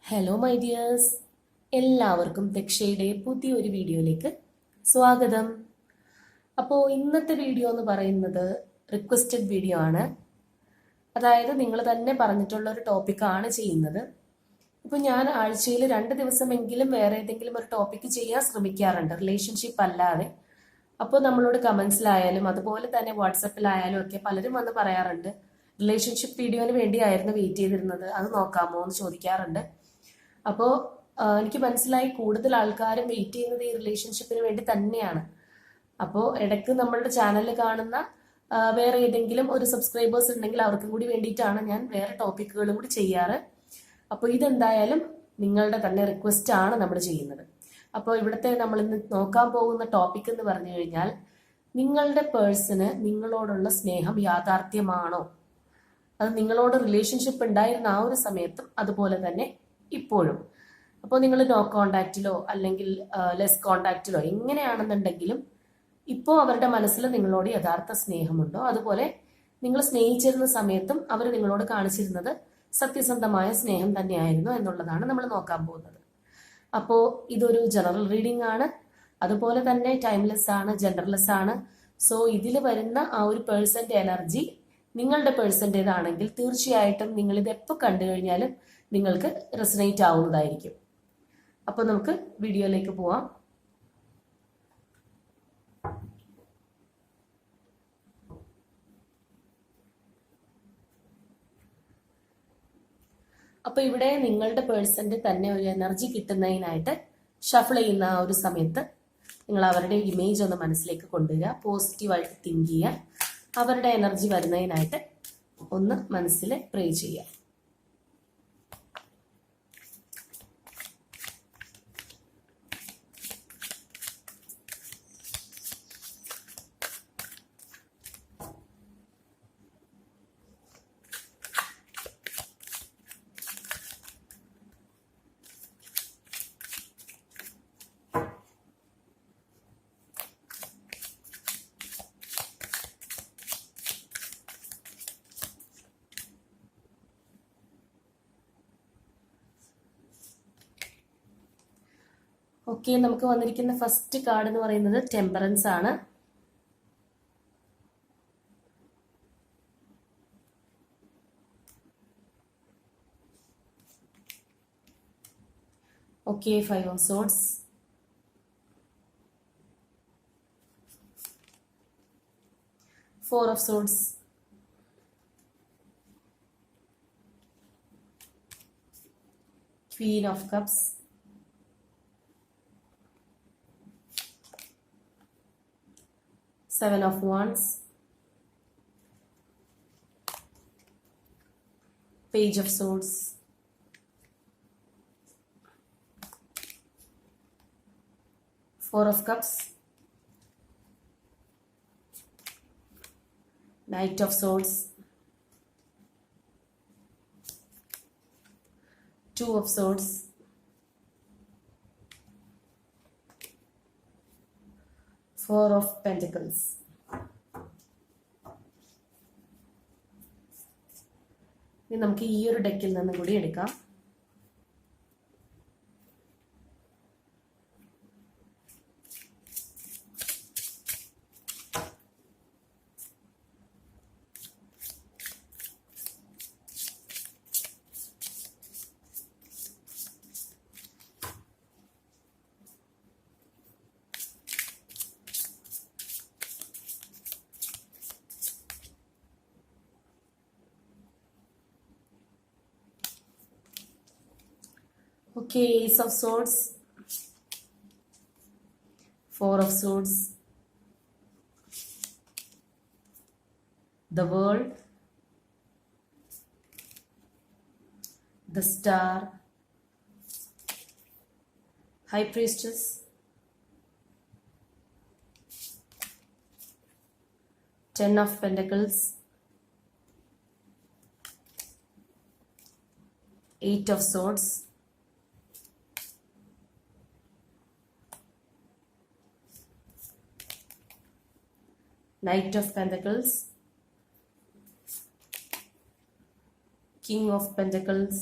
Hello my dears, എല്ലാവർക്കും ദക്ഷയുടെ പുതിയൊരു വീഡിയോയിലേക്ക് സ്വാഗതം. അപ്പോൾ ഇന്നത്തെ വീഡിയോ എന്ന് പറയുന്നത് റിക്വസ്റ്റഡ് വീഡിയോ ആണ്. അതായത് നിങ്ങൾ തന്നെ പറഞ്ഞിട്ടുള്ള ഒരു ടോപ്പിക്കാണ് ചെയ്യുന്നത്. ഇപ്പോൾ ഞാൻ ആഴ്ചയിൽ 2 ദിവസമെങ്കിലും വേറെ ഏതെങ്കിലും ഒരു ടോപ്പിക്ക് ചെയ്യാൻ ശ്രമിക്കാറുണ്ട്, റിലേഷൻഷിപ്പ് അല്ലാതെ. അപ്പോൾ നമ്മളോട് കമൻസിലായാലും അതുപോലെ തന്നെ വാട്സപ്പിലായാലും ഒക്കെ പലരും വന്ന് പറയാറുണ്ട്, റിലേഷൻഷിപ്പ് വീഡിയോന് വേണ്ടിയായിരുന്നു വെയിറ്റ് ചെയ്തിരുന്നത്, അത് നോക്കാമോ എന്ന് ചോദിക്കാറുണ്ട്. അപ്പോൾ എനിക്ക് മനസ്സിലായി കൂടുതൽ ആൾക്കാരും വെയിറ്റ് ചെയ്യുന്നത് ഈ റിലേഷൻഷിപ്പിന് വേണ്ടി തന്നെയാണ്. അപ്പോൾ ഇടയ്ക്ക് നമ്മളുടെ ചാനലിൽ കാണുന്ന വേറെ ഏതെങ്കിലും ഒരു സബ്സ്ക്രൈബേഴ്സ് ഉണ്ടെങ്കിൽ അവർക്കും കൂടി വേണ്ടിയിട്ടാണ് ഞാൻ വേറെ ടോപ്പിക്കുകളും കൂടി ചെയ്യാറ്. അപ്പോൾ ഇതെന്തായാലും നിങ്ങളുടെ തന്നെ റിക്വസ്റ്റ് ആണ് നമ്മൾ ചെയ്യുന്നത്. അപ്പോൾ ഇവിടുത്തെ നമ്മൾ ഇന്ന് നോക്കാൻ പോകുന്ന ടോപ്പിക് എന്ന് പറഞ്ഞു കഴിഞ്ഞാൽ, നിങ്ങളുടെ പേഴ്സണ് നിങ്ങളോടുള്ള സ്നേഹം യാഥാർത്ഥ്യമാണോ? അത് നിങ്ങളോട് റിലേഷൻഷിപ്പ് ഉണ്ടായിരുന്ന ആ ഒരു സമയത്തും അതുപോലെ തന്നെ ഇപ്പോഴും. അപ്പോൾ നിങ്ങൾ നോ കോണ്ടാക്റ്റിലോ അല്ലെങ്കിൽ ലെസ് കോണ്ടാക്റ്റിലോ എങ്ങനെയാണെന്നുണ്ടെങ്കിലും ഇപ്പോൾ അവരുടെ മനസ്സിൽ നിങ്ങളോട് യഥാർത്ഥ സ്നേഹമുണ്ടോ? അതുപോലെ നിങ്ങൾ സ്നേഹിച്ചിരുന്ന സമയത്തും അവർ നിങ്ങളോട് കാണിച്ചിരുന്നത് സത്യസന്ധമായ സ്നേഹം തന്നെയായിരുന്നു എന്നുള്ളതാണ് നമ്മൾ നോക്കാൻ പോകുന്നത്. അപ്പോൾ ഇതൊരു ജനറൽ റീഡിംഗ് ആണ്, അതുപോലെ തന്നെ ടൈംലെസ് ആണ്, ജെൻഡർലെസ് ആണ്. സോ ഇതിൽ വരുന്ന ആ ഒരു പേഴ്സന്റെ എനർജി നിങ്ങളുടെ പേഴ്സൻ്റേതാണെങ്കിൽ തീർച്ചയായിട്ടും നിങ്ങൾ ഇത് എപ്പോൾ കണ്ടു കഴിഞ്ഞാലും നിങ്ങൾക്ക് റെസനേറ്റ് ആവുന്നതായിരിക്കും. അപ്പോൾ നമുക്ക് വീഡിയോയിലേക്ക് പോവാം. അപ്പോൾ ഇവിടെ നിങ്ങളുടെ പേഴ്സന്റെ തന്നെ ഒരു എനർജി കിട്ടുന്നതിനായിട്ട് ഷഫിൾ ചെയ്യുന്ന ആ ഒരു സമയത്ത് നിങ്ങൾ അവരുടെ ഇമേജ് ഒന്ന് മനസ്സിലേക്ക് കൊണ്ടുവരിക, പോസിറ്റീവായിട്ട് തിങ്ക് ചെയ്യുക, അവരുടെ എനർജി വരുന്നതിനായിട്ട് ഒന്ന് മനസ്സിൽ പ്രേ ചെയ്യുക. ഓക്കെ, നമുക്ക് വന്നിരിക്കുന്ന ഫസ്റ്റ് കാർഡ് എന്ന് പറയുന്നത് ടെമ്പറൻസ് ആണ്. Okay, 5 of swords, Four of swords, Queen of cups, Seven of wands, Page of swords, Four of cups, Knight of swords, Two of swords, Four of pentacles. ഇനി നമുക്ക് ഈ ഒരു ഡെക്കിൽ നിന്ന് കൂടി എടുക്കാം. Okay, Ace of swords, Four of swords, the world, the star, High priestess, Ten of pentacles, Eight of swords, Knight of Pentacles, King of Pentacles,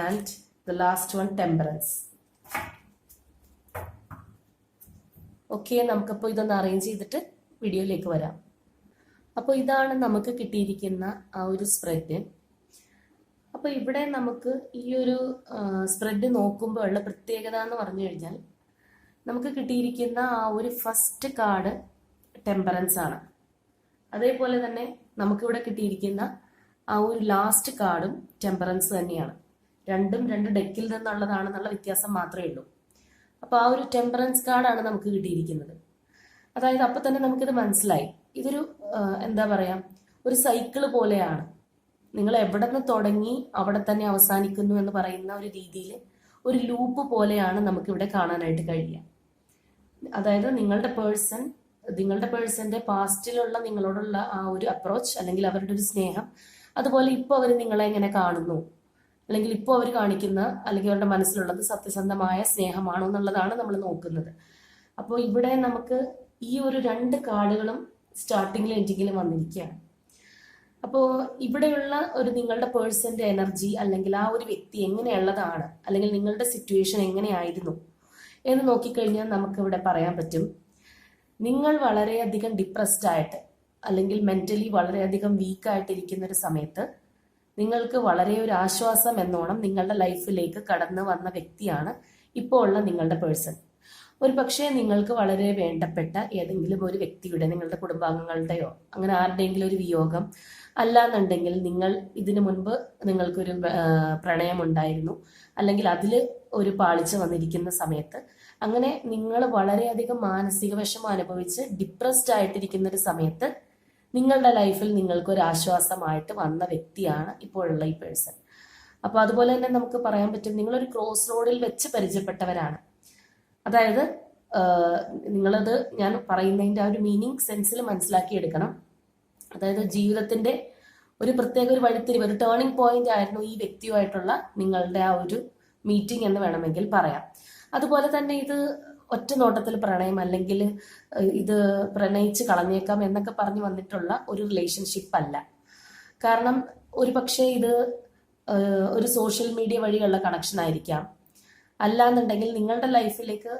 and the last one temperance. Okay, നമുക്കപ്പോൾ ഇതൊന്ന് arrange ചെയ്തിട്ട് വീഡിയോയിലേക്ക് വരാം. അപ്പോൾ ഇതാണ് നമുക്ക് കിട്ടിയിരിക്കുന്ന ആ ഒരു സ്പ്രെഡ്. അപ്പോൾ ഇവിടെ നമുക്ക് ഈ ഒരു സ്പ്രെഡ് നോക്കുമ്പോൾ ഉള്ള പ്രത്യേകത എന്ന് പറഞ്ഞു കഴിഞ്ഞാൽ, നമുക്ക് കിട്ടിയിരിക്കുന്ന ആ ഒരു ഫസ്റ്റ് കാർഡ് ടെമ്പറൻസ് ആണ്. അതേപോലെ തന്നെ നമുക്കിവിടെ കിട്ടിയിരിക്കുന്ന ആ ഒരു ലാസ്റ്റ് കാർഡും ടെമ്പറൻസ് തന്നെയാണ്. രണ്ടും രണ്ട് ഡെക്കിൽ നിന്നുള്ളതാണെന്നുള്ള വ്യത്യാസം മാത്രമേ ഉള്ളൂ. അപ്പോൾ ആ ഒരു ടെമ്പറൻസ് കാർഡാണ് നമുക്ക് കിട്ടിയിരിക്കുന്നത്. അതായത് അപ്പം തന്നെ നമുക്കിത് മനസ്സിലായി, ഇതൊരു എന്താ പറയുക, ഒരു സൈക്കിള് പോലെയാണ്. നിങ്ങൾ എവിടെ നിന്ന് തുടങ്ങി അവിടെ തന്നെ അവസാനിക്കുന്നു എന്ന് പറയുന്ന ഒരു രീതിയിൽ ഒരു ലൂപ്പ് പോലെയാണ് നമുക്കിവിടെ കാണാനായിട്ട് കഴിയുക. അതായത് നിങ്ങളുടെ പേഴ്സന്റെ പാസ്റ്റിലുള്ള നിങ്ങളോടുള്ള ആ ഒരു അപ്രോച്ച്, അല്ലെങ്കിൽ അവരുടെ ഒരു സ്നേഹം, അതുപോലെ ഇപ്പോൾ അവർ നിങ്ങളെ എങ്ങനെ കാണുന്നു, അല്ലെങ്കിൽ ഇപ്പോൾ അവർ കാണിക്കുന്ന അല്ലെങ്കിൽ അവരുടെ മനസ്സിലുള്ളത് സത്യസന്ധമായ സ്നേഹമാണോ എന്നുള്ളതാണ് നമ്മൾ നോക്കുന്നത്. അപ്പോൾ ഇവിടെ നമുക്ക് ഈ ഒരു രണ്ട് കാർഡുകളും സ്റ്റാർട്ടിങ്ങിലും എൻഡിങ്ങിലും വന്നിരിക്കുകയാണ്. അപ്പോൾ ഇവിടെയുള്ള ഒരു നിങ്ങളുടെ പേഴ്സന്റെ എനർജി, അല്ലെങ്കിൽ ആ ഒരു വ്യക്തി എങ്ങനെയുള്ളതാണ്, അല്ലെങ്കിൽ നിങ്ങളുടെ സിറ്റുവേഷൻ എങ്ങനെയായിരുന്നു എന്ന് നോക്കിക്കഴിഞ്ഞാൽ നമുക്കിവിടെ പറയാൻ പറ്റും, നിങ്ങൾ വളരെയധികം ഡിപ്രസ്ഡ് ആയിട്ട് അല്ലെങ്കിൽ മെന്റലി വളരെയധികം വീക്കായിട്ടിരിക്കുന്ന ഒരു സമയത്ത് നിങ്ങൾക്ക് വളരെ ഒരു ആശ്വാസം എന്നോണം നിങ്ങളുടെ ലൈഫിലേക്ക് കടന്നു വന്ന വ്യക്തിയാണ് ഇപ്പോൾ ഉള്ള നിങ്ങളുടെ പേഴ്സൺ. ഒരു പക്ഷേ നിങ്ങൾക്ക് വളരെ വേണ്ടപ്പെട്ട ഏതെങ്കിലും ഒരു വ്യക്തിയുടെ, നിങ്ങളുടെ കുടുംബാംഗങ്ങളുടെയോ അങ്ങനെ ആരുടെയെങ്കിലും ഒരു വിയോഗം, അല്ലാന്നുണ്ടെങ്കിൽ നിങ്ങൾ ഇതിനു മുൻപ് നിങ്ങൾക്കൊരു പ്രണയം ഉണ്ടായിരുന്നു, അല്ലെങ്കിൽ അതിൽ ഒരു പാളിച്ച വന്നിരിക്കുന്ന സമയത്ത്, അങ്ങനെ നിങ്ങൾ വളരെയധികം മാനസിക വിഷമം അനുഭവിച്ച് ഡിപ്രസ്ഡ് ആയിട്ടിരിക്കുന്ന ഒരു സമയത്ത് നിങ്ങളുടെ ലൈഫിൽ നിങ്ങൾക്കൊരു ആശ്വാസമായിട്ട് വന്ന വ്യക്തിയാണ് ഇപ്പോഴുള്ള ഈ പേഴ്സൺ. അപ്പോൾ അതുപോലെ തന്നെ നമുക്ക് പറയാൻ പറ്റും, നിങ്ങളൊരു ക്രോസ് റോഡിൽ വെച്ച് പരിചയപ്പെട്ടവരാണ്. അതായത് നിങ്ങളത് ഞാൻ പറയുന്നതിൻ്റെ ആ ഒരു മീനിങ് സെൻസിൽ മനസ്സിലാക്കിയെടുക്കണം. അതായത് ജീവിതത്തിന്റെ ഒരു പ്രത്യേക ഒരു വഴിത്തിരിവ്, ഒരു ടേണിംഗ് പോയിന്റ് ആയിരുന്നു ഈ വ്യക്തിയുമായിട്ടുള്ള നിങ്ങളുടെ ആ ഒരു മീറ്റിംഗ് എന്ന് വേണമെങ്കിൽ പറയാം. അതുപോലെ തന്നെ ഇത് ഒറ്റ നോട്ടത്തിൽ പ്രണയം, അല്ലെങ്കിൽ ഇത് പ്രണയിച്ച് കളഞ്ഞേക്കാം എന്നൊക്കെ പറഞ്ഞു വന്നിട്ടുള്ള ഒരു റിലേഷൻഷിപ്പ് അല്ല. കാരണം ഒരു പക്ഷേ ഇത് ഒരു സോഷ്യൽ മീഡിയ വഴിയുള്ള കണക്ഷൻ ആയിരിക്കാം, അല്ലാന്നുണ്ടെങ്കിൽ നിങ്ങളുടെ ലൈഫിലേക്ക്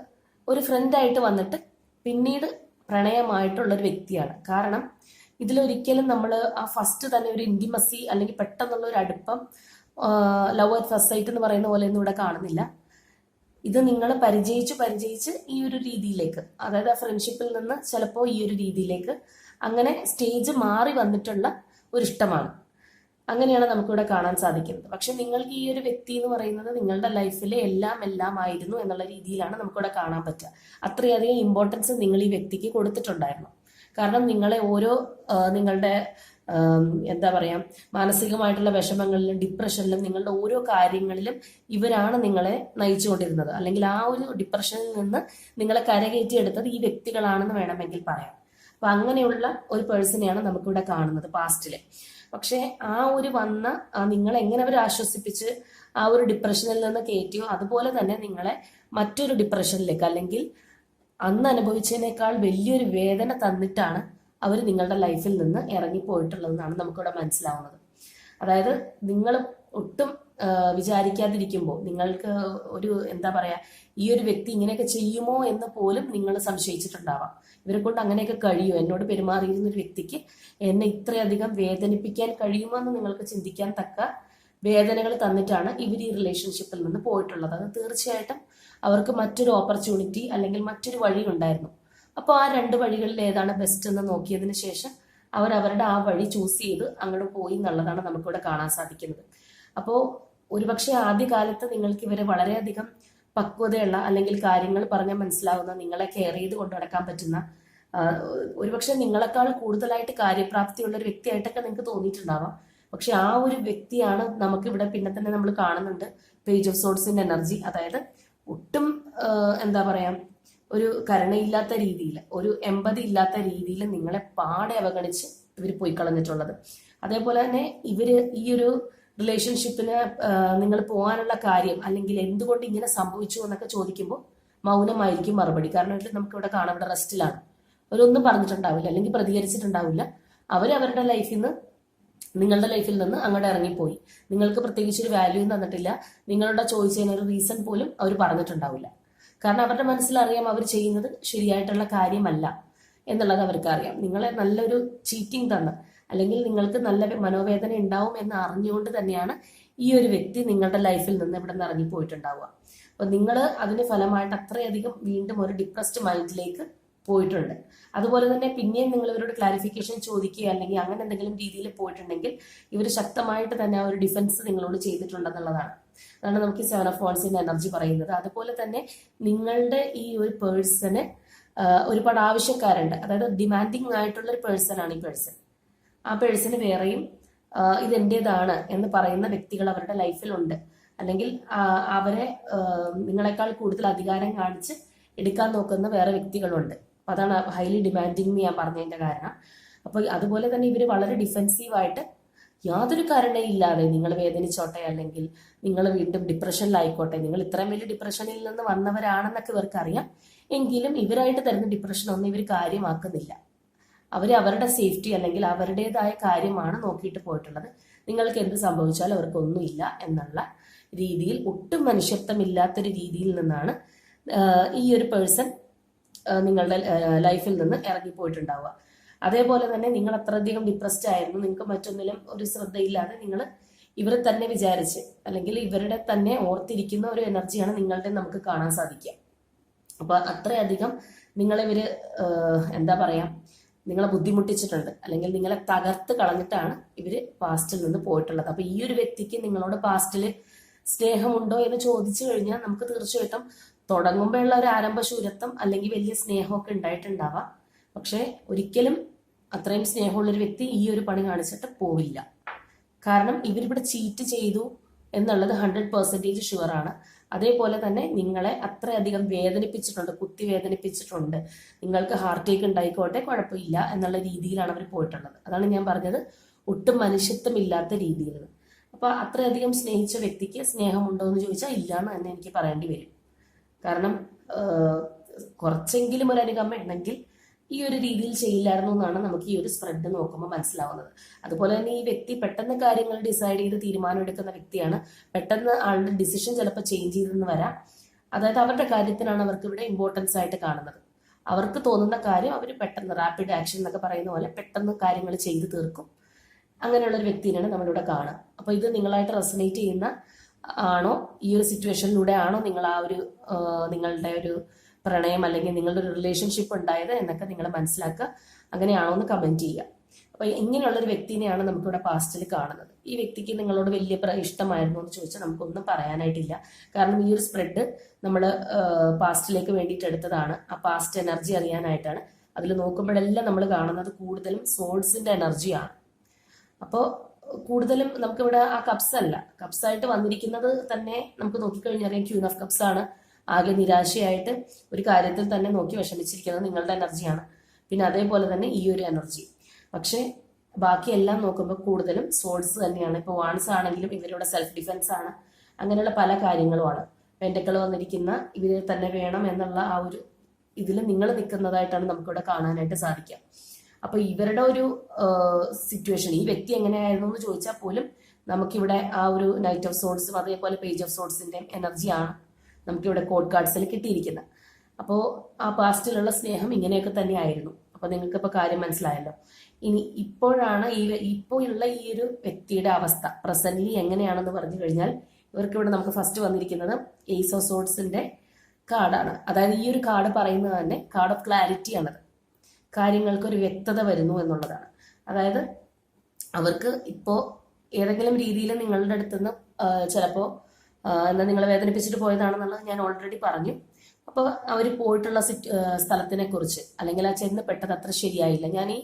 ഒരു ഫ്രണ്ടായിട്ട് വന്നിട്ട് പിന്നീട് പ്രണയമായിട്ടുള്ളൊരു വ്യക്തിയാണ്. കാരണം ഇതിലൊരിക്കലും നമ്മൾ ആ ഫസ്റ്റ് തന്നെ ഒരു ഇന്റിമസി അല്ലെങ്കിൽ പെട്ടെന്നുള്ള ഒരു അടുപ്പം, ലവ് അറ്റ് ഫസ്റ്റ് സൈറ്റ് എന്ന് പറയുന്ന പോലെ ഒന്നും ഇവിടെ കാണുന്നില്ല. ഇത് നിങ്ങൾ പരിചയിച്ച് ഈ ഒരു രീതിയിലേക്ക്, അതായത് ആ ഫ്രണ്ട്ഷിപ്പിൽ നിന്ന് ചിലപ്പോൾ ഈ ഒരു രീതിയിലേക്ക് അങ്ങനെ സ്റ്റേജ് മാറി വന്നിട്ടുള്ള ഒരു ഇഷ്ടമാണ്. അങ്ങനെയാണ് നമുക്കിവിടെ കാണാൻ സാധിക്കുന്നത്. പക്ഷെ നിങ്ങൾക്ക് ഈ ഒരു വ്യക്തി എന്ന് പറയുന്നത് നിങ്ങളുടെ ലൈഫിലെ എല്ലാം ആയിരുന്നു എന്നുള്ള രീതിയിലാണ് നമുക്കിവിടെ കാണാൻ പറ്റുക. അത്രയധികം ഇമ്പോർട്ടൻസ് നിങ്ങൾ ഈ വ്യക്തിക്ക് കൊടുത്തിട്ടുണ്ടായിരുന്നു. കാരണം നിങ്ങളെ ഓരോ നിങ്ങളുടെ എന്താ പറയാ, മാനസികമായിട്ടുള്ള വിഷമങ്ങളിലും ഡിപ്രഷനിലും നിങ്ങളുടെ ഓരോ കാര്യങ്ങളിലും ഇവരാണ് നിങ്ങളെ നയിച്ചുകൊണ്ടിരുന്നത്. അല്ലെങ്കിൽ ആ ഒരു ഡിപ്രഷനിൽ നിന്ന് നിങ്ങളെ കരകയറ്റിയെടുത്തത് ഈ വ്യക്തികളാണെന്ന് വേണമെങ്കിൽ പറയാം. അപ്പൊ അങ്ങനെയുള്ള ഒരു പേഴ്സണെയാണ് നമുക്കിവിടെ കാണുന്നത് പാസ്റ്റില്. പക്ഷെ ആ ഒരു വന്ന നിങ്ങളെ എങ്ങനെ അവർ ആശ്വസിപ്പിച്ച് ആ ഒരു ഡിപ്രഷനിൽ നിന്ന് കയറ്റിയോ, അതുപോലെ തന്നെ നിങ്ങളെ മറ്റൊരു ഡിപ്രഷനിലേക്ക്, അല്ലെങ്കിൽ അന്ന് അനുഭവിച്ചതിനേക്കാൾ വലിയൊരു വേദന തന്നിട്ടാണ് അവർ നിങ്ങളുടെ ലൈഫിൽ നിന്ന് ഇറങ്ങിപ്പോയിട്ടുള്ളതെന്നാണ് നമുക്കിവിടെ മനസ്സിലാവുന്നത്. അതായത് നിങ്ങൾ ഒട്ടും വിചാരിക്കാതിരിക്കുമ്പോൾ നിങ്ങൾക്ക് ഒരു എന്താ പറയാ, ഈ ഒരു വ്യക്തി ഇങ്ങനെയൊക്കെ ചെയ്യുമോ എന്ന് പോലും നിങ്ങൾ സംശയിച്ചിട്ടുണ്ടാവാം. ഇവരെ കൊണ്ട് അങ്ങനെയൊക്കെ കഴിയുമോ, എന്നോട് പെരുമാറിയിരുന്ന ഒരു വ്യക്തിക്ക് എന്നെ ഇത്രയധികം വേദനിപ്പിക്കാൻ കഴിയുമോ എന്ന് നിങ്ങൾക്ക് ചിന്തിക്കാൻ തക്ക വേദനകൾ തന്നിട്ടാണ് ഇവർ ഈ റിലേഷൻഷിപ്പിൽ നിന്ന് പോയിട്ടുള്ളത്. അത് തീർച്ചയായിട്ടും അവർക്ക് മറ്റൊരു ഓപ്പർച്യൂണിറ്റി അല്ലെങ്കിൽ മറ്റൊരു വഴി ഉണ്ടായിരുന്നു. അപ്പോൾ ആ രണ്ട് വഴികളിൽ ഏതാണ് ബെസ്റ്റ് എന്ന് നോക്കിയതിന് ശേഷം അവരുടെ ആ വഴി ചൂസ് ചെയ്ത് അങ്ങോട്ട് പോയി എന്നുള്ളതാണ് നമുക്കിവിടെ കാണാൻ സാധിക്കുന്നത്. അപ്പോൾ ഒരുപക്ഷെ ആദ്യകാലത്ത് നിങ്ങൾക്ക് ഇവരെ വളരെയധികം പക്വതയുള്ള, അല്ലെങ്കിൽ കാര്യങ്ങൾ പറഞ്ഞാൽ മനസ്സിലാവുന്ന, നിങ്ങളെ കെയർ ചെയ്ത് കൊണ്ടു നടക്കാൻ പറ്റുന്ന, ഒരുപക്ഷെ നിങ്ങളെക്കാൾ കൂടുതലായിട്ട് കാര്യപ്രാപ്തിയുള്ള ഒരു വ്യക്തിയായിട്ടൊക്കെ നിങ്ങൾക്ക് തോന്നിയിട്ടുണ്ടാവാം. പക്ഷെ ആ ഒരു വ്യക്തിയാണ് നമുക്കിവിടെ പിന്നെ തന്നെ നമ്മൾ കാണുന്നുണ്ട് പേജ് ഓഫ് സോർട്സിന്റെ എനർജി. അതായത് ഒട്ടും എന്താ പറയാ, ഒരു കരുണയില്ലാത്ത രീതിയിൽ, ഒരു എമ്പതി ഇല്ലാത്ത രീതിയിൽ നിങ്ങളെ പാടെ അവഗണിച്ച് ഇവർ പോയി കളഞ്ഞിട്ടുള്ളത്. അതേപോലെ തന്നെ ഇവര് ഈ ഒരു റിലേഷൻഷിപ്പിന് നിങ്ങൾ പോകാനുള്ള കാര്യം, അല്ലെങ്കിൽ എന്തുകൊണ്ട് ഇങ്ങനെ സംഭവിച്ചു എന്നൊക്കെ ചോദിക്കുമ്പോൾ മൗനമായിരിക്കും മറുപടി. കാരണം നമുക്കിവിടെ കാണാം, ഇവിടെ റെസ്റ്റിലാണ്, അവരൊന്നും പറഞ്ഞിട്ടുണ്ടാവില്ല അല്ലെങ്കിൽ പ്രതികരിച്ചിട്ടുണ്ടാവില്ല. അവരുടെ ലൈഫിൽ നിന്ന് നിങ്ങളുടെ ലൈഫിൽ നിന്ന് അങ്ങോട്ട് ഇറങ്ങിപ്പോയി. നിങ്ങൾക്ക് പ്രത്യേകിച്ച് ഒരു വാല്യൂയും തന്നിട്ടില്ല. നിങ്ങളുടെ ചോയ്സിന് ഒരു റീസൺ പോലും അവർ പറഞ്ഞിട്ടുണ്ടാവില്ല. കാരണം അവരുടെ മനസ്സിലറിയാം അവർ ചെയ്യുന്നത് ശരിയായിട്ടുള്ള കാര്യമല്ല എന്നുള്ളത് അവർക്ക് അറിയാം. നിങ്ങളെ നല്ലൊരു ചീറ്റിംഗ് തന്ന് അല്ലെങ്കിൽ നിങ്ങൾക്ക് നല്ല മനോവേദന ഉണ്ടാവും എന്ന് അറിഞ്ഞുകൊണ്ട് തന്നെയാണ് ഈ ഒരു വ്യക്തി നിങ്ങളുടെ ലൈഫിൽ നിന്ന് ഇവിടെ നിന്ന് ഇറങ്ങിപ്പോയിട്ടുണ്ടാവുക. അപ്പൊ നിങ്ങൾ അതിന് ഫലമായിട്ട് അത്രയധികം വീണ്ടും ഒരു ഡിപ്രസ്ഡ് മൈൻഡിലേക്ക് പോയിട്ടുണ്ട്. അതുപോലെ തന്നെ പിന്നെയും നിങ്ങൾ ഇവരോട് ക്ലാരിഫിക്കേഷൻ ചോദിക്കുക അല്ലെങ്കിൽ അങ്ങനെ എന്തെങ്കിലും രീതിയിൽ പോയിട്ടുണ്ടെങ്കിൽ ഇവർ ശക്തമായിട്ട് തന്നെ ആ ഒരു ഡിഫൻസ് നിങ്ങളോട് ചെയ്തിട്ടുണ്ടെന്നുള്ളതാണ്. അതാണ് നമുക്ക് 7 ഓഫ് വാൻസിന്റെ എനർജി പറയുന്നത്. അതുപോലെ തന്നെ നിങ്ങളുടെ ഈ ഒരു പേഴ്സണ് ഒരുപാട് ആവശ്യക്കാരുണ്ട്. അതായത് ഡിമാൻഡിങ് ആയിട്ടുള്ള ഒരു പേഴ്സൺ ആണ് ഈ പേഴ്സൺ. ആ പേഴ്സണ് വേറെയും ഇതെന്റേതാണ് എന്ന് പറയുന്ന വ്യക്തികൾ അവരുടെ ലൈഫിലുണ്ട്. അല്ലെങ്കിൽ അവരെ നിങ്ങളെക്കാൾ കൂടുതൽ അധികാരം കാണിച്ച് എടുക്കാൻ നോക്കുന്ന വേറെ വ്യക്തികളുണ്ട്. അപ്പൊ അതാണ് ഹൈലി ഡിമാൻഡിങ് എന്ന് ഞാൻ പറഞ്ഞതിന്റെ കാരണം. അപ്പൊ അതുപോലെ തന്നെ ഇവര് വളരെ ഡിഫെൻസീവായിട്ട് യാതൊരു കാരണവും ഇല്ലാതെ നിങ്ങൾ വേദനിച്ചോട്ടെ അല്ലെങ്കിൽ നിങ്ങൾ വീണ്ടും ഡിപ്രഷനിലായിക്കോട്ടെ, നിങ്ങൾ ഇത്രയും വലിയ ഡിപ്രഷനിൽ നിന്ന് വന്നവരാണെന്നൊക്കെ ഇവർക്ക് അറിയാം. എങ്കിലും ഇവരായിട്ട് തരുന്ന ഡിപ്രഷനൊന്നും ഇവർ കാര്യമാക്കുന്നില്ല. അവർ അവരുടെ സേഫ്റ്റി അല്ലെങ്കിൽ അവരുടേതായ കാര്യമാണ് നോക്കിയിട്ട് പോയിട്ടുള്ളത്. നിങ്ങൾക്ക് എന്ത് സംഭവിച്ചാലും അവർക്കൊന്നുമില്ല എന്നുള്ള രീതിയിൽ, ഒട്ടും മനുഷ്യത്വമില്ലാത്തൊരു രീതിയിൽ നിന്നാണ് ഈ ഒരു പേഴ്സൺ നിങ്ങളുടെ ലൈഫിൽ നിന്ന് ഇറങ്ങിപ്പോയിട്ടുണ്ടാവുക. അതേപോലെ തന്നെ നിങ്ങൾ അത്രയധികം ഡിപ്രസ്ഡ് ആയിരുന്നു, നിങ്ങൾക്ക് മറ്റൊന്നിലും ഒരു ശ്രദ്ധയില്ലാതെ നിങ്ങൾ ഇവരെ തന്നെ വിചാരിച്ച് അല്ലെങ്കിൽ ഇവരുടെ തന്നെ ഓർത്തിരിക്കുന്ന ഒരു എനർജിയാണ് നിങ്ങളുടെ നമുക്ക് കാണാൻ സാധിക്കുക. അപ്പൊ അത്രയധികം നിങ്ങളിവര് എന്താ പറയാ, നിങ്ങളെ ബുദ്ധിമുട്ടിച്ചിട്ടുണ്ട് അല്ലെങ്കിൽ നിങ്ങളെ തകർത്ത് കളഞ്ഞിട്ടാണ് ഇവര് പാസ്റ്റിൽ നിന്ന് പോയിട്ടുള്ളത്. അപ്പൊ ഈ ഒരു വ്യക്തിക്ക് നിങ്ങളോട് പാസ്റ്റില് സ്നേഹമുണ്ടോ എന്ന് ചോദിച്ചു കഴിഞ്ഞാൽ നമുക്ക് തീർച്ചയായിട്ടും തുടങ്ങുമ്പോഴുള്ള ഒരു ആരംഭശൂരത്വം അല്ലെങ്കിൽ വലിയ സ്നേഹമൊക്കെ ഉണ്ടായിട്ടുണ്ടാവാം. പക്ഷെ ഒരിക്കലും അത്രയും സ്നേഹമുള്ളൊരു വ്യക്തി ഈ ഒരു പണി കാണിച്ചിട്ട് പോവില്ല. കാരണം ഇവരിവിടെ ചീറ്റ് ചെയ്തു എന്നുള്ളത് 100% ഷുവറാണ്. അതേപോലെ തന്നെ നിങ്ങളെ അത്രയധികം വേദനിപ്പിച്ചിട്ടുണ്ട്, കുത്തി വേദനിപ്പിച്ചിട്ടുണ്ട്. നിങ്ങൾക്ക് ഹാർട്ട് ടേക്ക് ഉണ്ടായിക്കോട്ടെ കുഴപ്പമില്ല എന്നുള്ള രീതിയിലാണ് അവർ പോയിട്ടുള്ളത്. അതാണ് ഞാൻ പറഞ്ഞത്, ഒട്ടും മനുഷ്യത്വമില്ലാത്ത രീതിയിൽ. അപ്പൊ അത്രയധികം സ്നേഹിച്ച വ്യക്തിക്ക് സ്നേഹമുണ്ടോ എന്ന് ചോദിച്ചാൽ ഇല്ല എന്ന് തന്നെ എനിക്ക് പറയേണ്ടി വരും. കാരണം കുറച്ചെങ്കിലും ഒരു അനുകമ്പ ഉണ്ടെങ്കിൽ ഈ ഒരു രീതിയിൽ ചെയ്യില്ലായിരുന്നു എന്നാണ് നമുക്ക് ഈ ഒരു സ്പ്രെഡ് നോക്കുമ്പോൾ മനസ്സിലാവുന്നത്. അതുപോലെ തന്നെ ഈ വ്യക്തി പെട്ടെന്ന് കാര്യങ്ങൾ ഡിസൈഡ് ചെയ്ത് തീരുമാനം എടുക്കുന്ന വ്യക്തിയാണ്. പെട്ടെന്ന് ആളുടെ ഡിസിഷൻ ചിലപ്പോൾ ചേഞ്ച് ചെയ്തെന്ന് വരാം. അതായത് അവരുടെ കാര്യത്തിനാണ് അവർക്ക് ഇവിടെ ഇമ്പോർട്ടൻസ് ആയിട്ട് കാണുന്നത്. അവർക്ക് തോന്നുന്ന കാര്യം അവർ പെട്ടെന്ന് റാപ്പിഡ് ആക്ഷൻ എന്നൊക്കെ പറയുന്ന പോലെ പെട്ടെന്ന് കാര്യങ്ങൾ ചെയ്തു തീർക്കും. അങ്ങനെയുള്ള ഒരു വ്യക്തിയാണ് നമ്മളിവിടെ കാണുക. അപ്പൊ ഇത് നിങ്ങളായിട്ട് റെസനേറ്റ് ചെയ്യുന്ന ആണോ, ഈ ഒരു സിറ്റുവേഷനിലൂടെ ആണോ നിങ്ങൾ ആ ഒരു നിങ്ങളുടെ ഒരു പ്രണയം അല്ലെങ്കിൽ നിങ്ങളുടെ ഒരു റിലേഷൻഷിപ്പ് ഉണ്ടായത് എന്നൊക്കെ നിങ്ങൾ മനസ്സിലാക്കുക. അങ്ങനെയാണോ എന്ന് കമന്റ് ചെയ്യുക. അപ്പൊ ഇങ്ങനെയുള്ളൊരു വ്യക്തിനെയാണ് നമുക്കിവിടെ പാസ്റ്റിൽ കാണുന്നത്. ഈ വ്യക്തിക്ക് നിങ്ങളോട് വലിയ ഇഷ്ടമായിരുന്നു എന്ന് ചോദിച്ചാൽ നമുക്കൊന്നും പറയാനായിട്ടില്ല. കാരണം ഈ ഒരു സ്പ്രെഡ് നമ്മൾ പാസ്റ്റിലേക്ക് വേണ്ടിയിട്ട് എടുത്തതാണ്. ആ പാസ്റ്റ് എനർജി അറിയാനായിട്ടാണ്. അതിൽ നോക്കുമ്പോഴെല്ലാം നമ്മൾ കാണുന്നത് കൂടുതലും സോൾസിന്റെ എനർജിയാണ്. അപ്പോൾ കൂടുതലും നമുക്കിവിടെ ആ കപ്സ് അല്ല, കപ്സ് ആയിട്ട് വന്നിരിക്കുന്നത് തന്നെ നമുക്ക് നോക്കിക്കഴിഞ്ഞാൽ ക്യൂൻ ഓഫ് കപ്സ് ആണ്. ആകെ നിരാശയായിട്ട് ഒരു കാര്യത്തിൽ തന്നെ നോക്കി വിഷമിച്ചിരിക്കുന്നത് നിങ്ങളുടെ എനർജിയാണ്. പിന്നെ അതേപോലെ തന്നെ ഈ ഒരു എനർജി. പക്ഷെ ബാക്കിയെല്ലാം നോക്കുമ്പോൾ കൂടുതലും സോൾസ് തന്നെയാണ്. ഇപ്പോൾ വാൺസ് ആണെങ്കിലും ഇവരുടെ സെൽഫ് ഡിഫെൻസ് ആണ്. അങ്ങനെയുള്ള പല കാര്യങ്ങളുമാണ്. പെന്റക്കൾ വന്നിരിക്കുന്ന ഇവരെ തന്നെ വേണം എന്നുള്ള ആ ഒരു ഇതിൽ നിങ്ങൾ നിൽക്കുന്നതായിട്ടാണ് നമുക്കിവിടെ കാണാനായിട്ട് സാധിക്കുക. അപ്പൊ ഇവരുടെ ഒരു സിറ്റുവേഷൻ, ഈ വ്യക്തി എങ്ങനെയായിരുന്നു എന്ന് ചോദിച്ചാൽ പോലും നമുക്കിവിടെ ആ ഒരു നൈറ്റ് ഓഫ് സോർട്സും അതേപോലെ പേജ് ഓഫ് സോർട്സിന്റെ എനർജിയാണ് നമുക്കിവിടെ കോഡ് കാർഡ്സിൽ കിട്ടിയിരിക്കുന്നത്. അപ്പോൾ ആ പാസ്റ്റിലുള്ള സ്നേഹം ഇങ്ങനെയൊക്കെ തന്നെ ആയിരുന്നു. അപ്പൊ നിങ്ങൾക്ക് ഇപ്പൊ കാര്യം മനസ്സിലായല്ലോ. ഇനി ഇപ്പോഴാണ് ഇപ്പോഴുള്ള ഈ ഒരു വ്യക്തിയുടെ അവസ്ഥ പ്രസന്റ്ലി എങ്ങനെയാണെന്ന് പറഞ്ഞു കഴിഞ്ഞാൽ, ഇവർക്ക് ഇവിടെ നമുക്ക് ഫസ്റ്റ് വന്നിരിക്കുന്നത് ഏസ് ഓഫ് സോർട്സിന്റെ കാർഡാണ്. അതായത് ഈ ഒരു കാർഡ് പറയുന്നത് തന്നെ കാർഡ് ഓഫ് ക്ലാരിറ്റി ആണത്. കാര്യങ്ങൾക്ക് ഒരു വ്യക്തത വരുന്നു എന്നുള്ളതാണ്. അതായത് അവർക്ക് ഇപ്പോൾ ഏതെങ്കിലും രീതിയിൽ നിങ്ങളുടെ അടുത്തുനിന്ന് ചിലപ്പോൾ എന്താ നിങ്ങളെ വേദനിപ്പിച്ചിട്ട് പോയതാണെന്നുള്ളത് ഞാൻ ഓൾറെഡി പറഞ്ഞു. അപ്പോൾ അവർ പോയിട്ടുള്ള സ്ഥലത്തിനെ കുറിച്ച് അല്ലെങ്കിൽ ആ ചെന്ന് പെട്ടത് അത്ര ശരിയായില്ല, ഞാൻ ഈ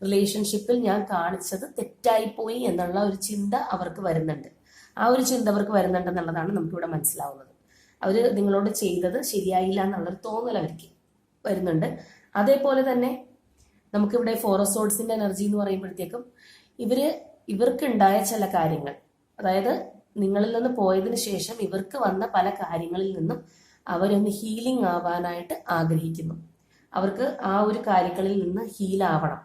റിലേഷൻഷിപ്പിൽ ഞാൻ കാണിച്ചത് തെറ്റായിപ്പോയി എന്നുള്ള ഒരു ചിന്ത അവർക്ക് വരുന്നുണ്ട്. ആ ഒരു ചിന്ത അവർക്ക് വരുന്നുണ്ടെന്നുള്ളതാണ് നമുക്കിവിടെ മനസ്സിലാവുന്നത്. അവർ നിങ്ങളോട് ചെയ്തത് ശരിയായില്ല എന്നുള്ളൊരു തോന്നൽ അവർക്ക് വരുന്നുണ്ട്. അതേപോലെ തന്നെ നമുക്കിവിടെ ഫോർ ഓഫ് സോർട്സിന്റെ എനർജി എന്ന് പറയുമ്പോഴത്തേക്കും ഇവർക്കുണ്ടായ ചില കാര്യങ്ങൾ, അതായത് നിങ്ങളിൽ നിന്ന് പോയതിനു ശേഷം ഇവർക്ക് വന്ന പല കാര്യങ്ങളിൽ നിന്നും അവരൊന്ന് ഹീലിംഗ് ആവാനായിട്ട് ആഗ്രഹിക്കുന്നു. അവർക്ക് ആ ഒരു കാര്യങ്ങളിൽ നിന്ന് ഹീലാവണം.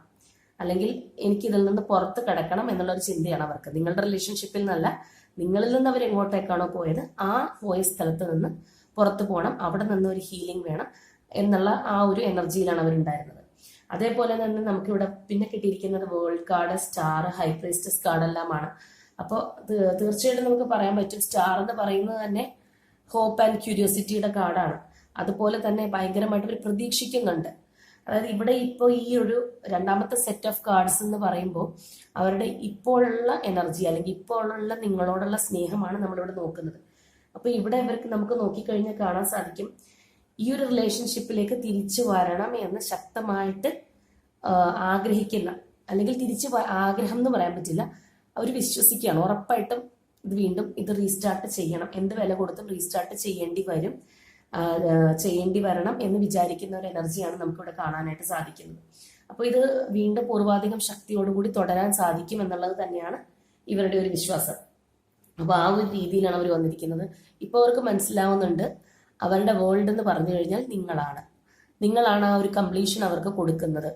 അല്ലെങ്കിൽ എനിക്ക് ഇതിൽ നിന്ന് പുറത്ത് കിടക്കണം എന്നുള്ളൊരു ചിന്തയാണ് അവർക്ക്. നിങ്ങളുടെ റിലേഷൻഷിപ്പിൽ നിന്നല്ല, നിങ്ങളിൽ നിന്ന് അവർ എങ്ങോട്ടേക്കാണോ പോയത് ആ പോയ സ്ഥലത്ത് നിന്ന് പുറത്ത് പോകണം, അവിടെ നിന്ന് ഒരു ഹീലിംഗ് വേണം എന്നുള്ള ആ ഒരു എനർജിയിലാണ് അവരുണ്ടായിരുന്നത്. അതേപോലെ തന്നെ നമുക്കിവിടെ പിന്നെ കിട്ടിയിരിക്കുന്നത് world card, star, high priestess card എല്ലാമാണ്. അപ്പോൾ തീർച്ചയായിട്ടും നമുക്ക് പറയാൻ പറ്റും, സ്റ്റാർ എന്ന് പറയുന്നത് തന്നെ ഹോപ്പ് ആൻഡ് ക്യൂരിയോസിറ്റിയുടെ കാർഡാണ്. അതുപോലെ തന്നെ ഭയങ്കരമായിട്ട് അവർ പ്രതീക്ഷിക്കുന്നുണ്ട്. അതായത് ഇവിടെ ഇപ്പോൾ ഈ ഒരു രണ്ടാമത്തെ സെറ്റ് ഓഫ് കാർഡ്സ് എന്ന് പറയുമ്പോൾ അവരുടെ ഇപ്പോഴുള്ള എനർജി അല്ലെങ്കിൽ ഇപ്പോഴുള്ള നിങ്ങളോടുള്ള സ്നേഹമാണ് നമ്മളിവിടെ നോക്കുന്നത്. അപ്പോൾ ഇവിടെ ഇവർക്ക് നമുക്ക് നോക്കിക്കഴിഞ്ഞാൽ കാണാൻ സാധിക്കും, ഈ ഒരു റിലേഷൻഷിപ്പിലേക്ക് തിരിച്ചു വരണം എന്ന് ശക്തമായിട്ട് ആഗ്രഹിക്കുന്ന, അല്ലെങ്കിൽ ആഗ്രഹം എന്ന് പറയാൻ പറ്റില്ല, അവർ വിശ്വസിക്കുകയാണ് ഉറപ്പായിട്ടും ഇത് റീസ്റ്റാർട്ട് ചെയ്യണം, എന്ത് വില കൊടുത്തും റീസ്റ്റാർട്ട് ചെയ്യേണ്ടി വരണം എന്ന് വിചാരിക്കുന്ന ഒരു എനർജിയാണ് നമുക്കിവിടെ കാണാനായിട്ട് സാധിക്കുന്നത്. അപ്പോൾ ഇത് വീണ്ടും പൂർവാധികം ശക്തിയോടുകൂടി തുടരാൻ സാധിക്കും എന്നുള്ളത് തന്നെയാണ് ഇവരുടെ ഒരു വിശ്വാസം. അപ്പോൾ ആ ഒരു രീതിയിലാണ് അവർ വന്നിരിക്കുന്നത്. ഇപ്പോൾ അവർക്ക് മനസ്സിലാവുന്നുണ്ട്, അവരുടെ വേൾഡ് എന്ന് പറഞ്ഞു കഴിഞ്ഞാൽ നിങ്ങളാണ് ആ ഒരു കംപ്ലീഷൻ അവർക്ക് കൊടുക്കുന്നത്.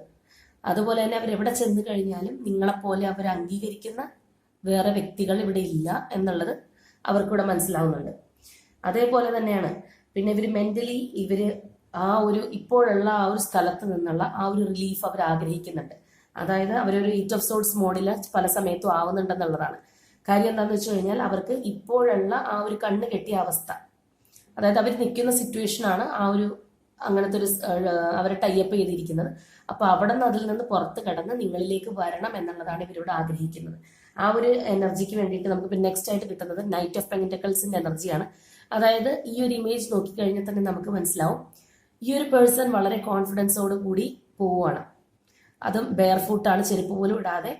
അതുപോലെ തന്നെ അവരെവിടെ ചെന്ന് കഴിഞ്ഞാലും നിങ്ങളെപ്പോലെ അവർ അംഗീകരിക്കുന്ന വേറെ വ്യക്തികൾ ഇവിടെ ഇല്ല എന്നുള്ളത് അവർക്കിവിടെ മനസ്സിലാവുന്നുണ്ട്. അതേപോലെ തന്നെയാണ് പിന്നെ ഇവർ മെന്റലി ആ ഒരു ഇപ്പോഴുള്ള ആ ഒരു സ്ഥലത്ത് നിന്നുള്ള ആ ഒരു റിലീഫ് അവർ ആഗ്രഹിക്കുന്നുണ്ട്. അതായത് അവരൊരു 8 ഓഫ് സോർട്സ് മോഡിൽ പല സമയത്തും ആവുന്നുണ്ടെന്നുള്ളതാണ്. കാര്യം എന്താണെന്ന് വെച്ച് കഴിഞ്ഞാൽ അവർക്ക് ഇപ്പോഴുള്ള ആ ഒരു കണ്ണ് കെട്ടിയ അവസ്ഥ, അതായത് അവർ നിൽക്കുന്ന സിറ്റുവേഷനാണ് ആ ഒരു അങ്ങനത്തെ ഒരു അവരെ ടൈപ്പ് ചെയ്തിരിക്കുന്നത്. അപ്പൊ അവിടെ നിന്ന് അതിൽ നിന്ന് പുറത്ത് കടന്ന് നിങ്ങളിലേക്ക് വരണം എന്നുള്ളതാണ് ഇവരോട് ആഗ്രഹിക്കുന്നത്. ആ ഒരു എനർജിക്ക് വേണ്ടിയിട്ട് നമുക്ക് നെക്സ്റ്റ് ആയിട്ട് കിട്ടുന്നത് നൈറ്റ് ഓഫ് പെന്റക്കിൾസിന്റെ എനർജിയാണ്. അതായത് ഈ ഒരു ഇമേജ് നോക്കിക്കഴിഞ്ഞാൽ തന്നെ നമുക്ക് മനസ്സിലാവും, ഈ ഒരു പേഴ്സൺ വളരെ കോൺഫിഡൻസോട് കൂടി പോവുകയാണ്. അതും ബെയർ ഫുട്ടാണ്, ചെരുപ്പ് പോലും ഇടാതെ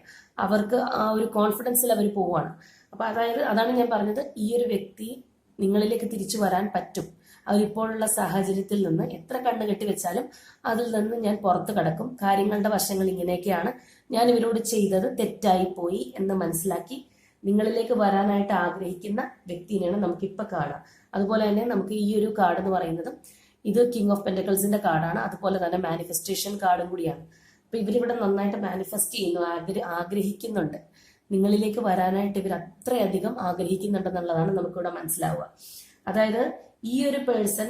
അവർക്ക് ആ ഒരു കോൺഫിഡൻസിൽ അവർ പോവുകയാണ്. അപ്പൊ അതാണ് ഞാൻ പറഞ്ഞത്, ഈ ഒരു വ്യക്തി നിങ്ങളിലേക്ക് തിരിച്ചു വരാൻ പറ്റും. അവരിപ്പോഴുള്ള സാഹചര്യത്തിൽ നിന്ന് എത്ര കണ്ണ് കെട്ടി വെച്ചാലും അതിൽ നിന്ന് ഞാൻ പുറത്ത് കടക്കും, കാര്യങ്ങളുടെ വശങ്ങൾ ഇങ്ങനെയൊക്കെയാണ്, ഞാൻ ഇവരോട് ചെയ്തത് തെറ്റായി പോയി എന്ന് മനസ്സിലാക്കി നിങ്ങളിലേക്ക് വരാനായിട്ട് ആഗ്രഹിക്കുന്ന വ്യക്തിനെയാണ് നമുക്കിപ്പോൾ കാണാം. അതുപോലെ തന്നെ നമുക്ക് ഈ ഒരു കാർഡ് എന്ന് പറയുന്നത് ഇത് കിങ് ഓഫ് പെന്റക്കിൾസിന്റെ കാർഡാണ്. അതുപോലെ തന്നെ മാനിഫെസ്റ്റേഷൻ കാർഡും കൂടിയാണ്. അപ്പൊ ഇവരിവിടെ നന്നായിട്ട് മാനിഫെസ്റ്റ് ചെയ്യുന്നു, ആഗ്രഹിക്കുന്നുണ്ട്, നിങ്ങളിലേക്ക് വരാനായിട്ട് ഇവർ അത്രയധികം ആഗ്രഹിക്കുന്നുണ്ടെന്നുള്ളതാണ് നമുക്കിവിടെ മനസ്സിലാവുക. അതായത് ഈ ഒരു പേഴ്സൺ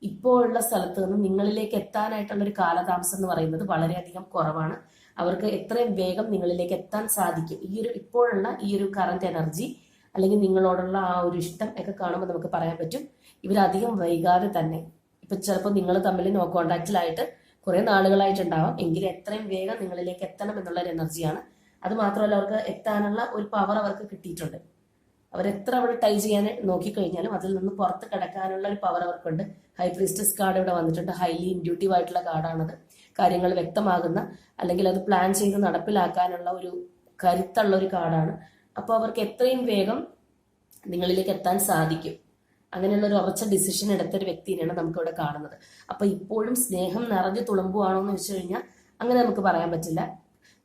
ഇപ്പോൾ ഉള്ള സ്ഥലത്ത് നിന്ന് നിങ്ങളിലേക്ക് എത്താനായിട്ടുള്ള ഒരു കാലതാമസം എന്ന് പറയുന്നത് വളരെയധികം കുറവാണ്. അവർക്ക് എത്രയും വേഗം നിങ്ങളിലേക്ക് എത്താൻ സാധിക്കും. ഇപ്പോഴുള്ള ഈ ഒരു കറന്റ് എനർജി അല്ലെങ്കിൽ നിങ്ങളോടുള്ള ആ ഒരു ഇഷ്ടം ഒക്കെ കാണുമ്പോൾ നമുക്ക് പറയാൻ പറ്റും, ഇവരധികം വൈകാതെ തന്നെ, ഇപ്പൊ ചിലപ്പോൾ നിങ്ങൾ തമ്മിൽ നോ കോണ്ടാക്റ്റിലായിട്ട് കുറെ നാളുകളായിട്ടുണ്ടാവാം, എങ്കിലും എത്രയും വേഗം നിങ്ങളിലേക്ക് എത്തണം എന്നുള്ള ഒരു എനർജിയാണ്. അത് മാത്രമല്ല അവർക്ക് എത്താനുള്ള ഒരു പവർ അവർക്ക് കിട്ടിയിട്ടുണ്ട്. അവരെത്ര അവിടെ ടൈ ചെയ്യാൻ നോക്കിക്കഴിഞ്ഞാലും അതിൽ നിന്ന് പുറത്ത് കിടക്കാനുള്ള ഒരു പവർ അവർക്കുണ്ട്. ഹൈ പ്രീസ്റ്റസ് കാർഡ് ഇവിടെ വന്നിട്ടുണ്ട്. ഹൈലി ഇൻഡ്യൂട്ടീവ് ആയിട്ടുള്ള കാർഡാണത്. കാര്യങ്ങൾ വ്യക്തമാകുന്ന അല്ലെങ്കിൽ അത് പ്ലാൻ ചെയ്ത് നടപ്പിലാക്കാനുള്ള ഒരു കരുത്തുള്ള ഒരു കാർഡാണ്. അപ്പോൾ അവർക്ക് എത്രയും വേഗം നിങ്ങളിലേക്ക് എത്താൻ സാധിക്കും. അങ്ങനെയുള്ള ഒരു ഉറച്ച ഡിസിഷൻ എടുത്തൊരു വ്യക്തിനെയാണ് നമുക്കിവിടെ കാണുന്നത്. അപ്പൊ ഇപ്പോഴും സ്നേഹം നിറഞ്ഞു തുളുമ്പുവാണോ എന്ന് വെച്ച് കഴിഞ്ഞാൽ അങ്ങനെ നമുക്ക് പറയാൻ പറ്റില്ല.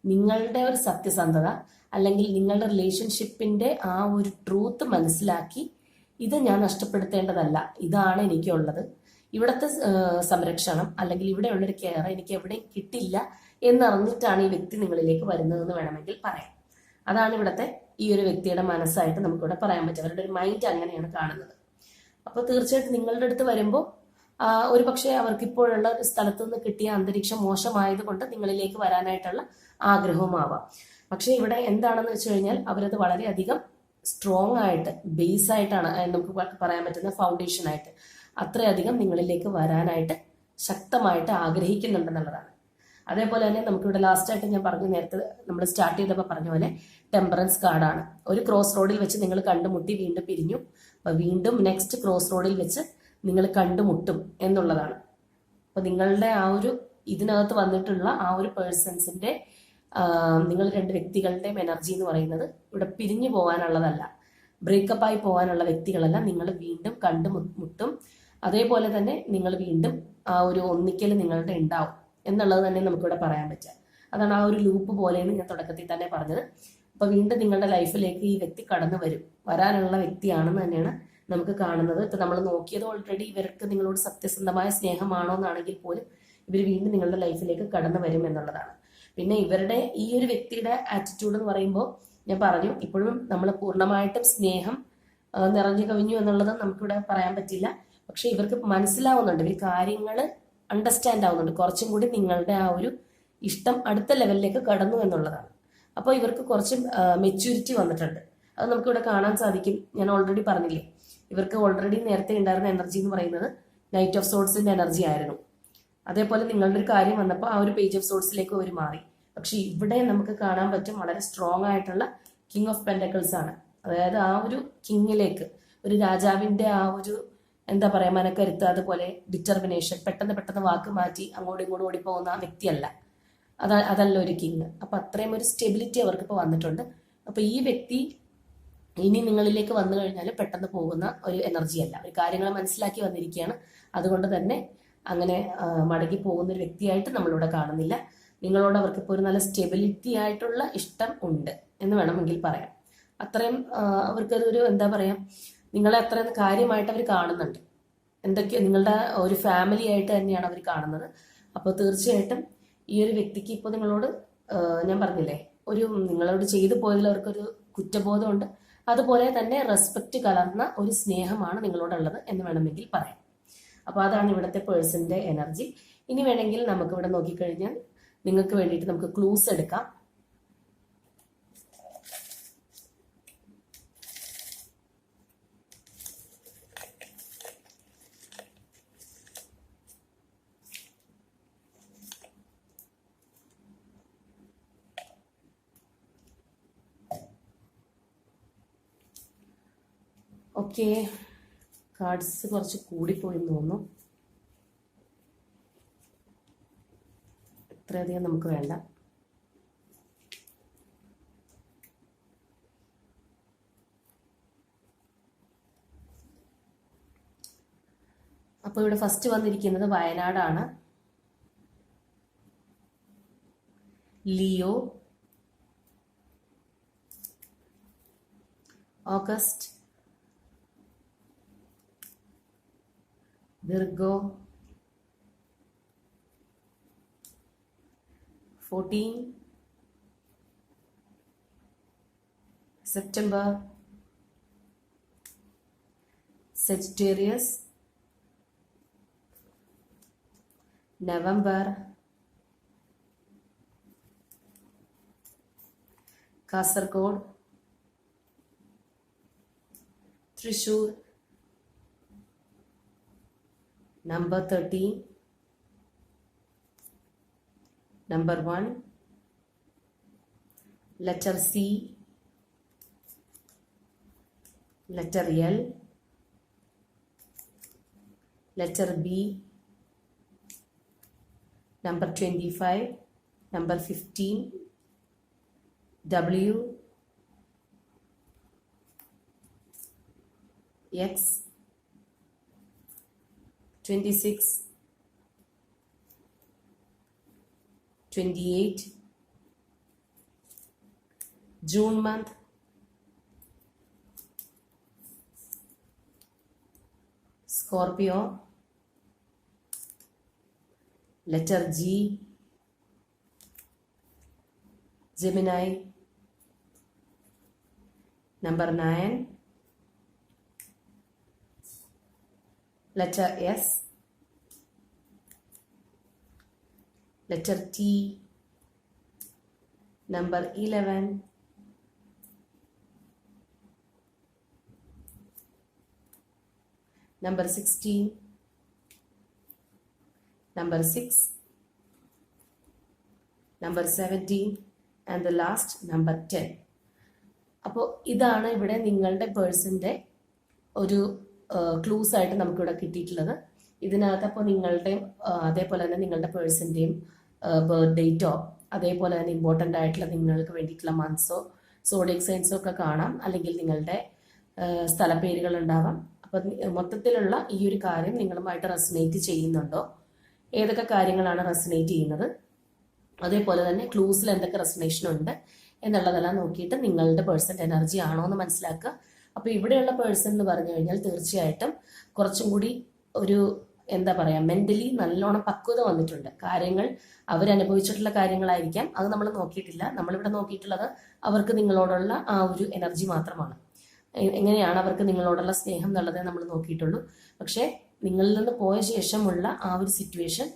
നിങ്ങളുടെ ഒരു സത്യസന്ധത അല്ലെങ്കിൽ നിങ്ങളുടെ റിലേഷൻഷിപ്പിന്റെ ആ ഒരു ട്രൂത്ത് മനസ്സിലാക്കി, ഇത് ഞാൻ നഷ്ടപ്പെടുത്തേണ്ടതല്ല, ഇതാണ് എനിക്കുള്ളത്, ഇവിടുത്തെ സംരക്ഷണം അല്ലെങ്കിൽ ഇവിടെയുള്ളൊരു കെയർ എനിക്ക് എവിടെയും കിട്ടില്ല എന്നറിഞ്ഞിട്ടാണ് ഈ വ്യക്തി നിങ്ങളിലേക്ക് വരുന്നതെന്ന് വേണമെങ്കിൽ പറയാം. അതാണ് ഇവിടുത്തെ ഈ ഒരു വ്യക്തിയുടെ മനസ്സായിട്ട് നമുക്കിവിടെ പറയാൻ പറ്റും. അവരുടെ ഒരു മൈൻഡ് അങ്ങനെയാണ് കാണുന്നത്. അപ്പോൾ തീർച്ചയായിട്ടും നിങ്ങളുടെ അടുത്ത് വരുമ്പോൾ ഒരു പക്ഷേ അവർക്ക് ഇപ്പോഴുള്ള ഒരു സ്ഥലത്ത് നിന്ന് കിട്ടിയ അന്തരീക്ഷം മോശമായത് കൊണ്ട് നിങ്ങളിലേക്ക് വരാനായിട്ടുള്ള ആഗ്രഹവുമാവാം. പക്ഷെ ഇവിടെ എന്താണെന്ന് വെച്ച് കഴിഞ്ഞാൽ അവരത് വളരെയധികം സ്ട്രോങ് ആയിട്ട്, ബേസ് ആയിട്ടാണ് നമുക്ക് പറയാൻ പറ്റുന്ന, ഫൗണ്ടേഷൻ ആയിട്ട് അത്രയധികം നിങ്ങളിലേക്ക് വരാനായിട്ട് ശക്തമായിട്ട് ആഗ്രഹിക്കുന്നുണ്ടെന്നുള്ളതാണ്. അതേപോലെ തന്നെ നമുക്കിവിടെ ലാസ്റ്റ് ആയിട്ട് ഞാൻ പറഞ്ഞു, നേരത്തെ നമ്മൾ സ്റ്റാർട്ട് ചെയ്തപ്പോൾ പറഞ്ഞ പോലെ ടെമ്പറൻസ് കാർഡാണ്. ഒരു ക്രോസ് റോഡിൽ വെച്ച് നിങ്ങൾ കണ്ടുമുട്ടി വീണ്ടും പിരിഞ്ഞു, അപ്പൊ വീണ്ടും നെക്സ്റ്റ് ക്രോസ് റോഡിൽ വെച്ച് നിങ്ങൾ കണ്ടുമുട്ടും എന്നുള്ളതാണ്. അപ്പൊ നിങ്ങളുടെ ആ ഒരു ഇതിനകത്ത് വന്നിട്ടുള്ള ആ ഒരു പേഴ്സൺസിന്റെ നിങ്ങൾ രണ്ട് വ്യക്തികളുടെയും എനർജി എന്ന് പറയുന്നത് ഇവിടെ പിരിഞ്ഞു പോകാനുള്ളതല്ല, ബ്രേക്കപ്പായി പോകാനുള്ള വ്യക്തികളല്ല. നിങ്ങൾ വീണ്ടും കണ്ടുമുട്ടും, അതേപോലെ തന്നെ നിങ്ങൾ വീണ്ടും ആ ഒരു ഒന്നിക്കൽ നിങ്ങളുടെ ഉണ്ടാവും എന്നുള്ളത് തന്നെ നമുക്കിവിടെ പറയാൻ പറ്റുക. അതാണ് ആ ഒരു ലൂപ്പ് പോലെയെന്ന് ഞാൻ തുടക്കത്തിൽ തന്നെ പറഞ്ഞത്. അപ്പൊ വീണ്ടും നിങ്ങളുടെ ലൈഫിലേക്ക് ഈ വ്യക്തി കടന്നു വരാനുള്ള വ്യക്തിയാണെന്ന് തന്നെയാണ് നമുക്ക് കാണുന്നത്. ഇപ്പൊ നമ്മൾ നോക്കിയത് ഓൾറെഡി ഇവർക്ക് നിങ്ങളോട് സത്യസന്ധമായ സ്നേഹമാണോ എന്നാണെങ്കിൽ പോലും ഇവർ വീണ്ടും നിങ്ങളുടെ ലൈഫിലേക്ക് കടന്നു വരും എന്നുള്ളതാണ്. പിന്നെ ഇവരുടെ ഈ ഒരു വ്യക്തിയുടെ ആറ്റിറ്റ്യൂഡ് എന്ന് പറയുമ്പോൾ ഞാൻ പറഞ്ഞു, ഇപ്പോഴും നമ്മൾ പൂർണ്ണമായിട്ടും സ്നേഹം നിറഞ്ഞു കവിഞ്ഞു എന്നുള്ളത് നമുക്കിവിടെ പറയാൻ പറ്റില്ല. പക്ഷെ ഇവർക്ക് മനസ്സിലാവുന്നുണ്ട്, ഇവർ കാര്യങ്ങൾ അണ്ടർസ്റ്റാൻഡ് ആവുന്നുണ്ട്, കുറച്ചും കൂടി നിങ്ങളുടെ ആ ഒരു ഇഷ്ടം അടുത്ത ലെവലിലേക്ക് കടന്നു എന്നുള്ളതാണ്. അപ്പോൾ ഇവർക്ക് കുറച്ച് മെച്യൂരിറ്റി വന്നിട്ടുണ്ട്. അത് നമുക്കിവിടെ കാണാൻ സാധിക്കും. ഞാൻ ഓൾറെഡി പറഞ്ഞില്ലേ, ഇവർക്ക് ഓൾറെഡി നേരത്തെ ഉണ്ടായിരുന്ന എനർജി എന്ന് പറയുന്നത് നൈറ്റ് ഓഫ് സോർട്സിന്റെ എനർജി ആയിരുന്നു. അതേപോലെ നിങ്ങളുടെ ഒരു കാര്യം വന്നപ്പോൾ ആ ഒരു പേജ് ഓഫ് സോർട്സിലേക്ക് അവർ മാറി. പക്ഷെ ഇവിടെ നമുക്ക് കാണാൻ പറ്റും വളരെ സ്ട്രോങ് ആയിട്ടുള്ള കിങ് ഓഫ് പെന്റക്കിൾസ് ആണ്. അതായത് ആ ഒരു കിങ്ങിലേക്ക്, ഒരു രാജാവിന്റെ ആ ഒരു എന്താ പറയാ മനക്കരുത്ത്, അതുപോലെ ഡിറ്റർമിനേഷൻ, പെട്ടെന്ന് വാക്ക് മാറ്റി അങ്ങോട്ടും ഇങ്ങോട്ടും ഓടിപ്പോകുന്ന ആ വ്യക്തിയല്ല. അതല്ല ഒരു കിങ്. അപ്പൊ അത്രയും ഒരു സ്റ്റെബിലിറ്റി അവർക്ക് ഇപ്പോൾ വന്നിട്ടുണ്ട്. അപ്പൊ ഈ വ്യക്തി ഇനി നിങ്ങളിലേക്ക് വന്നു കഴിഞ്ഞാൽ പെട്ടെന്ന് പോകുന്ന ഒരു എനർജി അല്ല, ഒരു കാര്യങ്ങൾ മനസ്സിലാക്കി വന്നിരിക്കുകയാണ്. അതുകൊണ്ട് തന്നെ അങ്ങനെ മടങ്ങി പോകുന്ന ഒരു വ്യക്തിയായിട്ട് നമ്മളിവിടെ കാണുന്നില്ല. നിങ്ങളോട് അവർക്ക് ഇപ്പോൾ ഒരു നല്ല സ്റ്റെബിലിറ്റി ആയിട്ടുള്ള ഇഷ്ടം ഉണ്ട് എന്ന് വേണമെങ്കിൽ പറയാം. അത്രയും അവർക്കതൊരു എന്താ പറയാ, നിങ്ങളെ അത്രയും കാര്യമായിട്ട് അവർ കാണുന്നുണ്ട്. എന്തൊക്കെയോ നിങ്ങളുടെ ഒരു ഫാമിലി ആയിട്ട് തന്നെയാണ് അവർ കാണുന്നത്. അപ്പോൾ തീർച്ചയായിട്ടും ഈ ഒരു വ്യക്തിക്ക് ഇപ്പോൾ നിങ്ങളോട് ഞാൻ പറഞ്ഞില്ലേ, ഒരു നിങ്ങളോട് ചെയ്തു പോയതിൽ അവർക്കൊരു കുറ്റബോധമുണ്ട്. അതുപോലെ തന്നെ റെസ്പെക്റ്റ് കലർന്ന ഒരു സ്നേഹമാണ് നിങ്ങളോടുള്ളത് എന്ന് വേണമെങ്കിൽ പറയാം. അപ്പോൾ അതാണ് ഇവിടുത്തെ പേഴ്സന്റെ എനർജി. ഇനി വേണമെങ്കിൽ നമുക്ക് ഇവിടെ നോക്കിക്കഴിഞ്ഞാൽ നിങ്ങൾക്ക് വേണ്ടിയിട്ട് നമുക്ക് ക്ലൂസ് എടുക്കാം. ഓക്കെ, കാർഡ്സ് കുറച്ച് കൂടിപ്പോയി തോന്നുന്നു. ഇത്രയധികം നമുക്ക് വേണ്ട. അപ്പോൾ ഇവിടെ ഫസ്റ്റ് വന്നിരിക്കുന്നത് വയനാടാണ്. Leo, August, Virgo, 14 September, Sagittarius, November, Kasargod, Thrissur, number 13, number 1, letter C, letter L, letter B, number 25, number 15, W, X, 26, 28, June month, Scorpio, letter G, Gemini, number 9, letter S, letter T, number 11, number 16, number 6, number 17 and the last number 10. അപ്പോൾ ഇതാണ് ഇവിടെ നിങ്ങളുടെ പേഴ്സന്റെ ഒരു clues ആയിട്ട് നമുക്കിവിടെ കിട്ടിയിട്ടുള്ളത്. ഇതിനകത്ത് അപ്പോൾ നിങ്ങളുടെ അതേപോലെ തന്നെ നിങ്ങളുടെ പേഴ്സന്റെയും ബർത്ത് ഡേറ്റോ അതേപോലെ തന്നെ ഇമ്പോർട്ടൻ്റ് ആയിട്ടുള്ള നിങ്ങൾക്ക് വേണ്ടിയിട്ടുള്ള മന്ത്സോ സോഡിയക് സൈൻസോ ഒക്കെ കാണാം, അല്ലെങ്കിൽ നിങ്ങളുടെ സ്ഥലപ്പേരുകൾ ഉണ്ടാവാം. അപ്പം മൊത്തത്തിലുള്ള ഈ ഒരു കാര്യം നിങ്ങളുമായിട്ട് റെസനേറ്റ് ചെയ്യുന്നുണ്ടോ, ഏതൊക്കെ കാര്യങ്ങളാണ് റെസനേറ്റ് ചെയ്യുന്നത്, അതേപോലെ തന്നെ ക്ലൂസിൽ എന്തൊക്കെ റെസനേഷൻ ഉണ്ട് എന്നുള്ളതെല്ലാം നോക്കിയിട്ട് നിങ്ങളുടെ പേഴ്സൻ്റെ എനർജി ആണോ എന്ന് മനസ്സിലാക്കുക. അപ്പോൾ ഇവിടെയുള്ള പേഴ്സൺ എന്ന് പറഞ്ഞു കഴിഞ്ഞാൽ തീർച്ചയായിട്ടും കുറച്ചും കൂടി ഒരു എന്താ പറയുക, മെന്റലി നല്ലോണം പക്വത വന്നിട്ടുണ്ട്. കാര്യങ്ങൾ അവരനുഭവിച്ചിട്ടുള്ള കാര്യങ്ങളായിരിക്കാം, അത് നമ്മൾ നോക്കിയിട്ടില്ല. നമ്മളിവിടെ നോക്കിയിട്ടുള്ളത് അവർക്ക് നിങ്ങളോടുള്ള ആ ഒരു എനർജി മാത്രമാണ്. എങ്ങനെയാണ് അവർക്ക് നിങ്ങളോടുള്ള സ്നേഹം എന്നുള്ളതേ നമ്മൾ നോക്കിയിട്ടുള്ളൂ. പക്ഷേ നിങ്ങളിൽ നിന്ന് പോയ ശേഷമുള്ള ആ ഒരു സിറ്റുവേഷൻ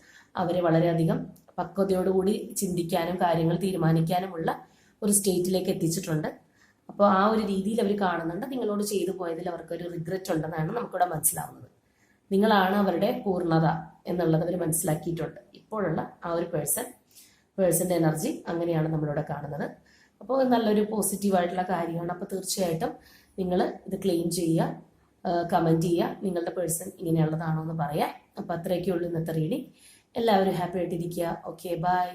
അവരെ വളരെയധികം പക്വതയോടുകൂടി ചിന്തിക്കാനും കാര്യങ്ങൾ തീരുമാനിക്കാനുമുള്ള ഒരു സ്റ്റേറ്റിലേക്ക് എത്തിച്ചിട്ടുണ്ട്. അപ്പോൾ ആ ഒരു രീതിയിൽ അവർ കാണുന്നുണ്ട്. നിങ്ങളോട് ചെയ്തു പോയതിൽ അവർക്കൊരു റിഗ്രറ്റ് ഉണ്ടെന്നാണ് നമുക്കിവിടെ മനസ്സിലാവുന്നത്. നിങ്ങളാണ് അവരുടെ പൂർണ്ണത എന്നുള്ളത് അവർ മനസ്സിലാക്കിയിട്ടുണ്ട്. ഇപ്പോഴുള്ള ആ ഒരു പേഴ്സന്റെ എനർജി അങ്ങനെയാണ് നമ്മളിവിടെ കാണുന്നത്. അപ്പോൾ നല്ലൊരു പോസിറ്റീവായിട്ടുള്ള കാര്യമാണ്. അപ്പോൾ തീർച്ചയായിട്ടും നിങ്ങൾ ഇത് ക്ലെയിം ചെയ്യുക, കമൻറ്റ് ചെയ്യുക, നിങ്ങളുടെ പേഴ്സൺ ഇങ്ങനെയുള്ളതാണോ എന്ന് പറയാം. അപ്പോൾ അത്രയൊക്കെ ഉള്ളൂ ഇന്നത്തെ റീഡിങ്. എല്ലാവരും ഹാപ്പി ആയിട്ടിരിക്കുക. Okay, by.